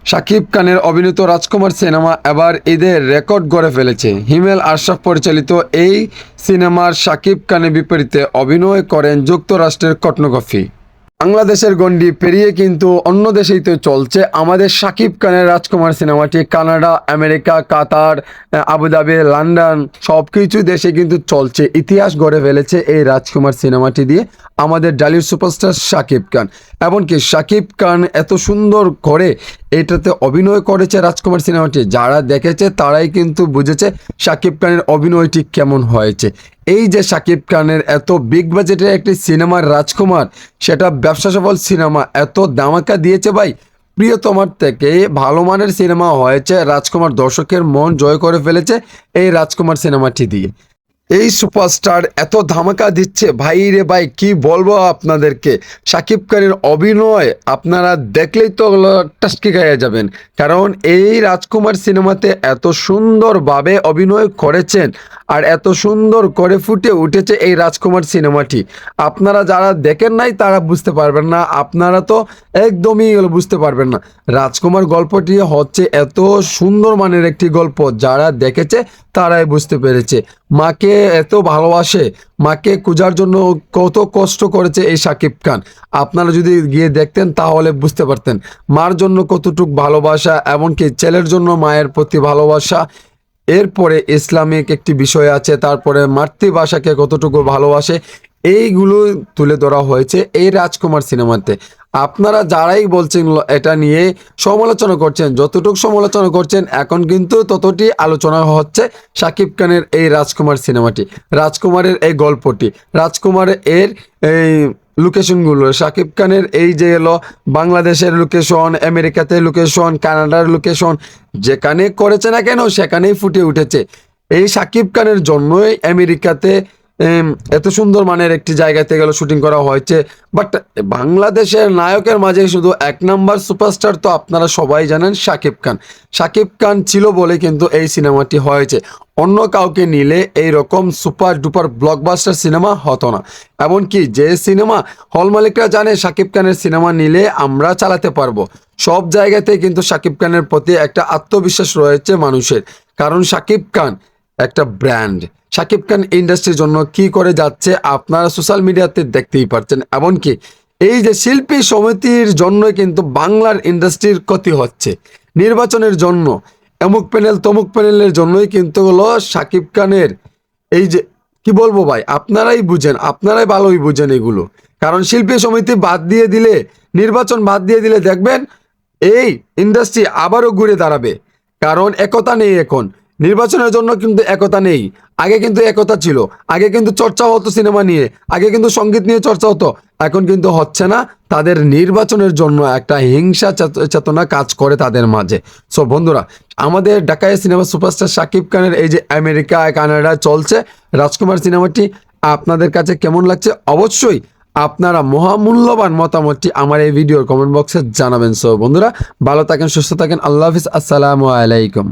শাকিব খানের অভিনীত রাজকুমার সিনেমা এবার ঈদের রেকর্ড গড়ে ফেলেছে। হিমেল আশরাফ পরিচালিত এই সিনেমার শাকিব খানের বিপরীতে অভিনয় করেন যুক্তরাষ্ট্রের কটনগফি। বাংলাদেশের গণ্ডি পেরিয়ে কিন্তু অন্য দেশেই তো চলছে আমাদের শাকিব খানের রাজকুমার সিনেমাটি। কানাডা, আমেরিকা, কাতার, আবুধাবি, লন্ডন সব কিছু দেশে কিন্তু চলছে। ইতিহাস গড়ে ফেলেছে এই রাজকুমার সিনেমাটি দিয়ে আমাদের ডালিউড সুপারস্টার শাকিব খান। এমনকি শাকিব খান এত সুন্দর করে এটাতে অভিনয় করেছে রাজকুমার সিনেমাটি, যারা দেখেছে তারাই কিন্তু বুঝেছে শাকিব খানের অভিনয়টি কেমন হয়েছে। এই যে শাকিব খানের এত বিগ বাজেটের একটি সিনেমার রাজকুমার, সেটা ব্যবসা সফল সিনেমা, এত ধামাকা দিয়েছে ভাই। প্রিয়তমার থেকে ভালো মানের সিনেমা হয়েছে। রাজকুমার দর্শকের মন জয় করে ফেলেছে এই রাজকুমার সিনেমাটি দিয়ে। এই সুপারস্টার এত ধামাকা দিচ্ছে ভাই রে ভাই, কি বলবো আপনাদেরকে। শাকিব খানের অভিনয় আপনারা দেখলেই তো টাস্কি খাইয়া যাবেন, কারণ এই রাজকুমার সিনেমাতে এত সুন্দরভাবে অভিনয় করেছেন আর এত সুন্দর করে ফুটে উঠেছে এই রাজকুমার সিনেমাটি। আপনারা যারা দেখেন নাই তারা বুঝতে পারবেন না, আপনারা তো একদমই বুঝতে পারবেন না। রাজকুমার গল্পটি হচ্ছে এত সুন্দর মানের একটি গল্প, যারা দেখেছে তারাই বুঝতে পেরেছে। মাকে এত ভালোবাসে, মাকে খোঁজার জন্য কত কষ্ট করেছে এই শাকিব খান। আপনারা যদি গিয়ে দেখতেন তাহলে বুঝতে পারতেন মার জন্য কতটুকু ভালোবাসা, এমনকি ছেলের জন্য মায়ের প্রতি ভালোবাসা। এরপরে ইসলামিক একটি বিষয় আছে, তারপরে মাতৃভাষাকে কতটুকু ভালোবাসে, এইগুলো তুলে ধরা হয়েছে এই রাজকুমার সিনেমাতে। আপনারা যারাই বলছেন এটা নিয়ে সমালোচনা করছেন, যতটুকু সমালোচনা করছেন, এখন কিন্তু ততটি আলোচনা হচ্ছে শাকিব খানের এই রাজকুমার সিনেমাটি, রাজকুমারের এই গল্পটি, রাজকুমারের এই লোকেশনগুলো। শাকিব খানের এই যে এলো বাংলাদেশের লোকেশন, আমেরিকাতে লোকেশন, কানাডার লোকেশন, যেখানে করেছে না কেন সেখানেই ফুটে উঠেছে। এই শাকিব খানের জন্যই আমেরিকাতে এত সুন্দর মানের একটি জায়গাতে গেল শুটিং করা হয়েছে। বাট বাংলাদেশের নায়কের মাঝে শুধু এক নাম্বার সুপারস্টার তো আপনারা সবাই জানেন শাকিব খান। শাকিব খান ছিল বলে কিন্তু এই সিনেমাটি হয়েছে। অন্য কাউকে নিলে এই রকম সুপার ডুপার ব্লকবাস্টার সিনেমা হতো না। এমনকি যে সিনেমা হল মালিকরা জানে শাকিব খানের সিনেমা নিলে আমরা চালাতে পারবো, সব জায়গাতেই কিন্তু শাকিব খানের প্রতি একটা আত্মবিশ্বাস রয়েছে মানুষের, কারণ শাকিব খান একটা ব্র্যান্ড। শাকিব খান ইন্ডাস্ট্রির জন্য কি করে যাচ্ছে আপনারা সোশ্যাল মিডিয়াতে দেখতেই পাচ্ছেন। এমনকি এই যে শিল্পী সমিতির জন্য কিন্তু বাংলার ইন্ডাস্ট্রির ক্ষতি হচ্ছে। নির্বাচনের জন্য অমুক প্যানেল তমুক প্যানেলের জন্যই কিন্তু হলো শাকিব খানের এই যে কি বলবো ভাই, আপনারাই বুঝেন, আপনারাই ভালোই বুঝেন এগুলো। কারণ শিল্পী সমিতি বাদ দিয়ে দিলে, নির্বাচন বাদ দিয়ে দিলে দেখবেন এই ইন্ডাস্ট্রি আবারও ঘুরে দাঁড়াবে। কারণ একতা নেই এখন, নির্বাচনের জন্য কিন্তু একতা নেই। আগে কিন্তু একতা ছিল, আগে কিন্তু চর্চা হতো সিনেমা নিয়ে, আগে কিন্তু সঙ্গীত নিয়ে চর্চা হতো, এখন কিন্তু হচ্ছে না। তাদের নির্বাচনের জন্য একটা হিংসা চেতনা কাজ করে তাদের মাঝে। সো বন্ধুরা, আমাদের ঢাকায় সিনেমা সুপারস্টার শাকিব খানের এই যে আমেরিকা কানাডা চলছে রাজকুমার সিনেমাটি, আপনাদের কাছে কেমন লাগছে অবশ্যই আপনারা মহামূল্যবান মতামতটি আমার এই ভিডিওর কমেন্ট বক্সে জানাবেন। সো বন্ধুরা, ভালো থাকেন, সুস্থ থাকেন, আল্লাহ হাফিজ, আসসালামু আলাইকুম।